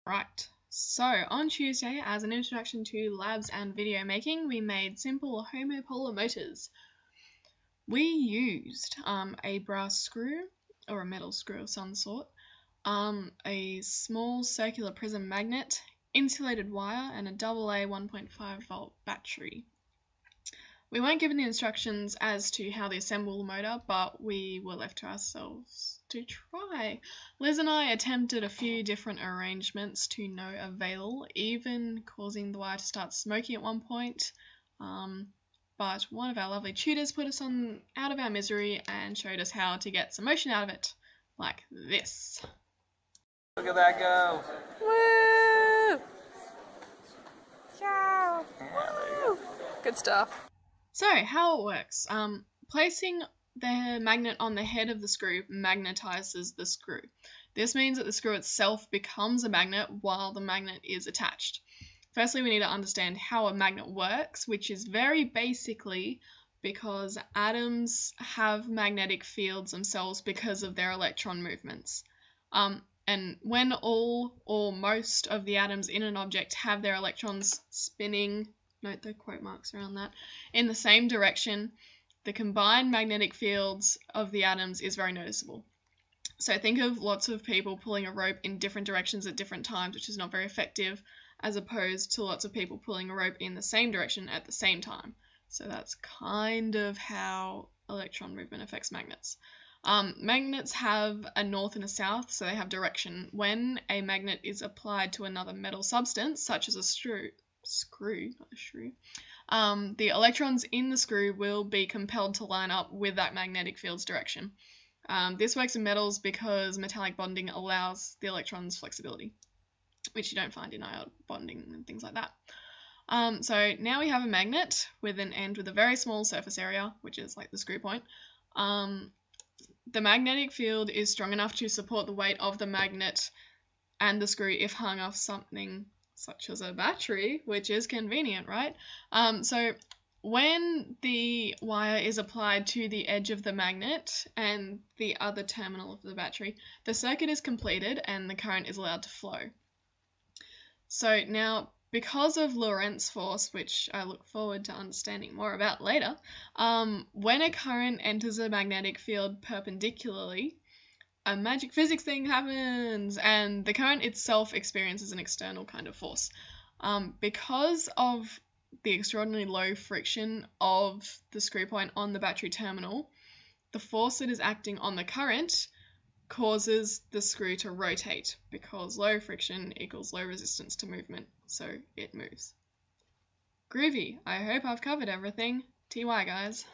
Right, so on Tuesday, as an introduction to labs and video making, we made simple homopolar motors. We used a brass screw, or a metal screw of some sort, a small circular prism magnet, insulated wire, and a AA 1.5 volt battery. We weren't given the instructions as to how to assemble the motor, but we were left to ourselves to try. Liz and I attempted a few different arrangements to no avail, even causing the wire to start smoking at one point. But one of our lovely tutors put us out of our misery and showed us how to get some motion out of it, like this. Look at that go! Woo! Ciao! Woo! Good stuff. So, how it works. Placing the magnet on the head of the screw magnetizes the screw. This means that the screw itself becomes a magnet while the magnet is attached. Firstly, we need to understand how a magnet works, which is very basically because atoms have magnetic fields themselves because of their electron movements. And when all or most of the atoms in an object have their electrons spinning, note the quote marks around that, in the same direction, the combined magnetic fields of the atoms is very noticeable. So think of lots of people pulling a rope in different directions at different times, which is not very effective, as opposed to lots of people pulling a rope in the same direction at the same time. So that's kind of how electron movement affects magnets. Magnets have a north and a south, so they have direction. When a magnet is applied to another metal substance, such as a screw, the electrons in the screw will be compelled to line up with that magnetic field's direction. This works in metals because metallic bonding allows the electrons flexibility, which you don't find in ion bonding and things like that. So now we have a magnet with an end with a very small surface area, which is like the screw point. The magnetic field is strong enough to support the weight of the magnet and the screw if hung off something such as a battery, which is convenient, right? So when the wire is applied to the edge of the magnet and the other terminal of the battery, the circuit is completed and the current is allowed to flow. So now, because of Lorentz force, which I look forward to understanding more about later, when a current enters a magnetic field perpendicularly, a magic physics thing happens, and the current itself experiences an external kind of force. Because of the extraordinarily low friction of the screw point on the battery terminal, the force that is acting on the current causes the screw to rotate, because low friction equals low resistance to movement, so it moves. Groovy. I hope I've covered everything. TY, guys.